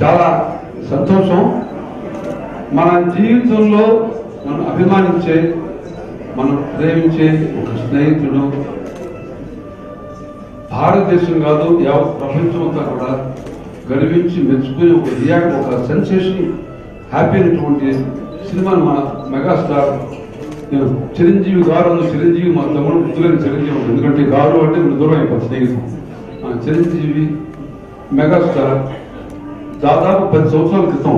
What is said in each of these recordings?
చాలా సంతోషం. మన జీవితంలో మనం అభిమానించే, మనం ప్రేమించే ఒక స్నేహితుడు భారతదేశం కాదు యావత్ ప్రపంచం అంతా కూడా గర్వించి మెచ్చుకుని ఒక సెన్సేషన్ హ్యాపీ అయినటువంటి సినిమాను మన మెగాస్టార్ చిరంజీవి గారు. చిరంజీవి మా తమ్ముడు గుర్తులేని చిరంజీవి ఉంటుంది, ఎందుకంటే గారు అంటే ఇప్పుడు దూరం అయిపోతుంది స్నేహితుడు. మన చిరంజీవి మెగాస్టార్ దాదాపు 10 సంవత్సరాల క్రితం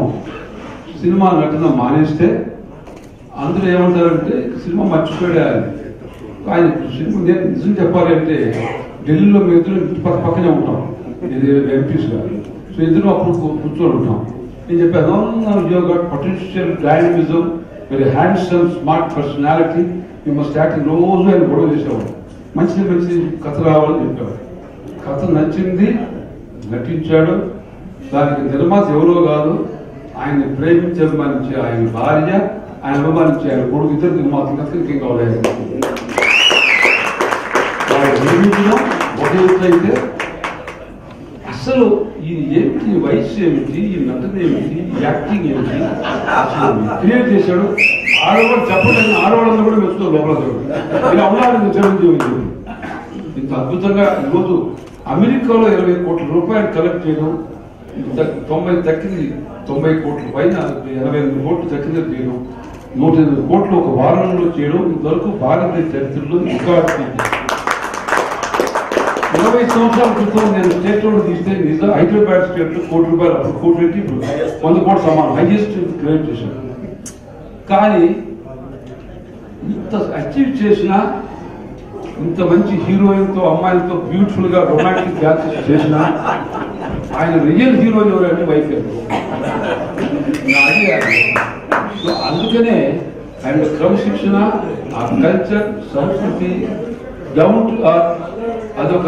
సినిమా నటన మానేస్తే అందరూ ఏమంటారంటే సినిమా మర్చిపోయాడు ఆయన. సినిమా నేను నిజం చెప్పాలంటే ఢిల్లీలో మేము ఇద్దరు పక్కనే ఉంటాం, ఇది ఎంపీస్ గారు. సో ఇద్దరు అప్పుడు కూర్చొని ఉంటాం. నేను చెప్పాను, potential dynamism, very handsome smart personality, మేము స్టార్టింగ్ రోజు ఆయన గొడవ చేసేవాడు. మంచి కథ రావాలని చెప్పేవాడు. కథ నచ్చింది, నటించాడు. దానికి నిర్మాత ఎవరో కాదు, ఆయన్ని ప్రేమించి అభిమానించే ఆయన భార్య, ఆయన అభిమానించే ఆయన కొడుకు, ఇద్దరు నిర్మాతలు కథకి కావాలి. ఒక ఎత్తు అయితే అసలు ఈ ఏమిటి, వయసు ఏమిటి, ఈ నటన ఏమిటి, యాక్టింగ్ ఏమిటి, అసలు క్రియేట్ చేశాడు. ఆడవాళ్ళు చెప్పలేదు, ఆడవాళ్ళని కూడా మెచ్చుకో లోపల ఇలా ఉండాలని చిరంజీవి. ఇంత అద్భుతంగా ఈరోజు అమెరికాలో 20 కోట్ల రూపాయలు కలెక్ట్ చేయడం, 90 కోట్ల పైన 88 కోట్లు తగ్గింది చేయడం, 108 కోట్లు ఒక వారంలో చేయడం ఇంతవరకు భారతదేశ చరిత్రలో రికార్డు. 20 సంవత్సరాల క్రితం నేను స్టేట్ రోడ్ తీస్తే నిజం హైదరాబాద్ స్టేట్ లో ₹1 కోటి, అప్పుడు 1 కోటి పెట్టి ఇప్పుడు 100 కోట్లు సమానం హైయెస్ట్ క్రియేట్ చేశాను. కానీ ఇంత అచీవ్ చేసిన, ఇంత మంచి హీరోయిన్తో అమ్మాయిలతో బ్యూటిఫుల్ గా రొమాంటిక్ డాన్స్ చేసిన ఆయన రియల్ హీరోయిన్ ఎవరంటే వైఫ్. అందుకనే ఆయన క్రమశిక్షణ, ఆ కల్చర్, సంస్కృతి, డౌన్ టు అర్త్, అదొక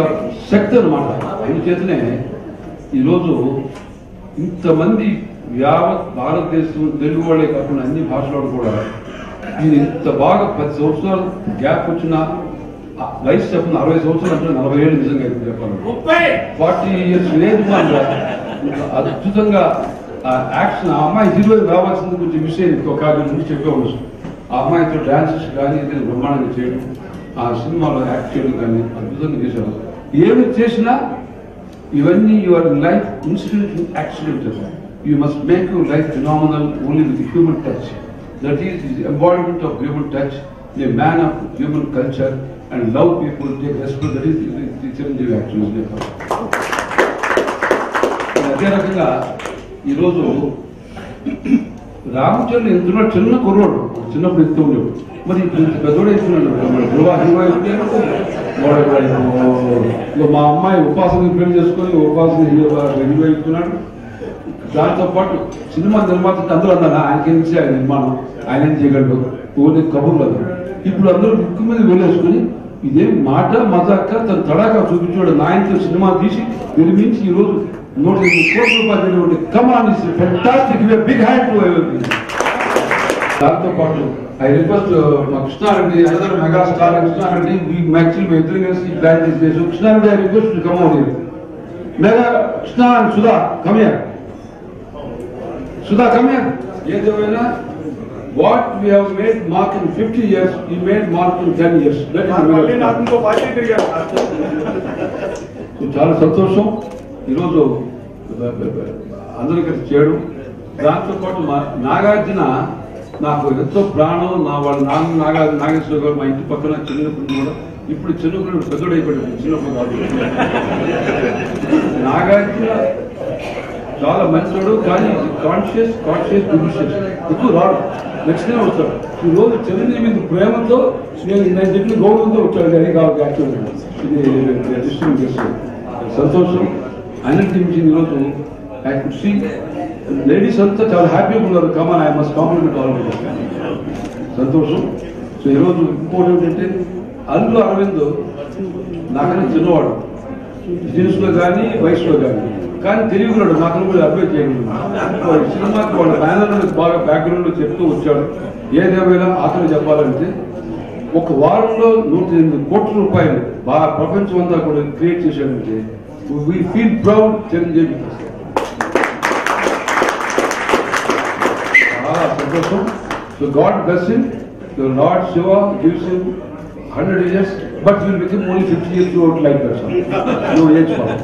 శక్తి అనమాట. అందుచేతనే ఈరోజు ఇంతమంది యావత్ భారతదేశం, తెలుగు వాళ్ళే కాకుండా అన్ని భాషలు కూడా ఈయన ఇంత బాగా 10 సంవత్సరాలు గ్యాప్ వచ్చిన వయసు చెప్పిన 60 సంవత్సరాలు అంటే 40 ఏళ్ళు నిజంగా చెప్పాలి. 40 years ఏజ్ మాత్రం అద్భుతంగా యాక్షన్. ఆ అమ్మాయి హీరోయిన్ రావాల్సింది కొంచెం విషయం ఒక నుంచి చెప్పే ఉండొచ్చు. ఆ అమ్మాయితో డాన్సెస్ కానీ బ్రహ్మాండంగా చేయడం, ఆ సినిమాలో యాక్ట్ చేయడం కానీ అద్భుతంగా చేశారు. ఏమి చేసినా ఇవన్నీ your life incident accident. You must make your life phenomenal only with human touch. That is the embodiment of human touch, A man of human culture and love people, take respect. That is the Chiranjeevi actually. అదే రకంగా ఈరోజు రామచంద్ర ఎంతున్నా చిన్న కుర్రోడు, చిన్నప్పుడు ఎత్తు ఉండేవాడు. మరి ఇప్పుడు పెద్దోడు ఎత్తున్నాడు. మా అమ్మాయి ఉపాసన పెళ్లి చేసుకొని ఉపాసన హీరో ఎత్తున్నాడు. దాంతో పాటు సినిమా నిర్మాత అందరూ అన్నారు ఆయనకి ఏం చేయాలి, నిర్మాణం ఆయన ఏం చేయగలడు, ఓన్లీ కబుర్లు. ఇప్పుడు అందరూ ముక్కు మీద వెళ్ళేసుకుని ఇదేం మాట మజాక తన తడాకా చూపించాడు. నాయనతో సినిమా తీసి నిర్మించి ఈరోజు 108 కోట్ల రూపాయలు come on is fantastic. Big hand to everything. దాంతో పాటు ఐ రిక్వెస్ట్ మా Krishna Reddy, another megastar Krishna Reddy, actually ఇద్దరు కలిసి ప్లాన్ చేసి Krishna Reddy I request to come out here. Mega Krishna and Sudha come here. Sudha come here. ఏదేమైనా what we have made Mark in 50 years, he made Mark in 10 years. So చాలా సంతోషం ఈరోజు అందరూ కలిసి చేయడం. దాంతో పాటు నాగార్జున నాకు ఎంతో ప్రాణం. వాళ్ళ నాగేశ్వర గారు మా ఇంటి పక్కన చిన్నప్పుడు కూడా, ఇప్పుడు చిన్నప్పుడు పెద్దోడు అయిపోయాడు, చిన్నప్పుడు కాదు. నాగార్జున చాలా మంచివాడు, కానీ కాన్షియస్ డిసిషన్స్ ఎక్కువ రాడు, నెక్స్ట్ డే వస్తాడు. ఈ రోజు చిరంజీవి మీద ప్రేమతో నేను చెప్పిన గౌరవంతో వచ్చాడు. అది కావాలి యాక్చువల్గా ఇది డిస్ట్రిబ్యూట్ చేస్తాడు. సంతోషం. అన్నింటి నుంచి ఈరోజు లేడీస్ అంతా చాలా హ్యాపీగా ఉన్నారు. కమాన్, ఐ మస్ట్ కాంప్లిమెంట్ ఆల్. సంతోషం. సో ఈరోజు ఇంకోటి ఏంటంటే అల్లు అరవింద్ నాకన్నా చిన్నవాడు, బిజినెస్లో కానీ వయసులో కానీ తెలియకున్నాడు. నాకు కూడా అడ్వైజ్ చేయగలను. సినిమాకి వాళ్ళ బ్యానర్ బాగా బ్యాక్గ్రౌండ్ చెప్తూ వచ్చాడు. ఏదేమైనా ఆఖరి చెప్పాలంటే ఒక వారంలో 108 కోట్ల రూపాయలు బాగా ప్రపంచం అంతా కూడా క్రియేట్ చేశాడంటే వీ ఫీల్ ప్రౌడ్ చిరంజీవి. చాలా సంతోషం. So God bless him. The Lord Shiva gives him 100 years, but he will become only 50 years old like that. No age for him.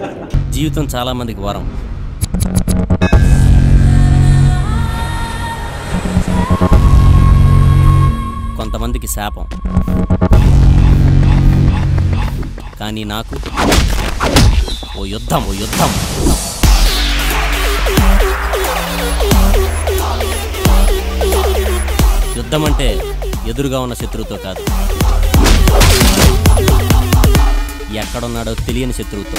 జీవితం చాలా మందికి వరం. కొంతమందికి శాపం. కానీ నాకు ఓ యుద్ధం. యుద్ధం అంటే ఎదురుగా ఉన్న శత్రువుతో కాదు, ఎక్కడున్నాడో తెలియని శత్రువుతో.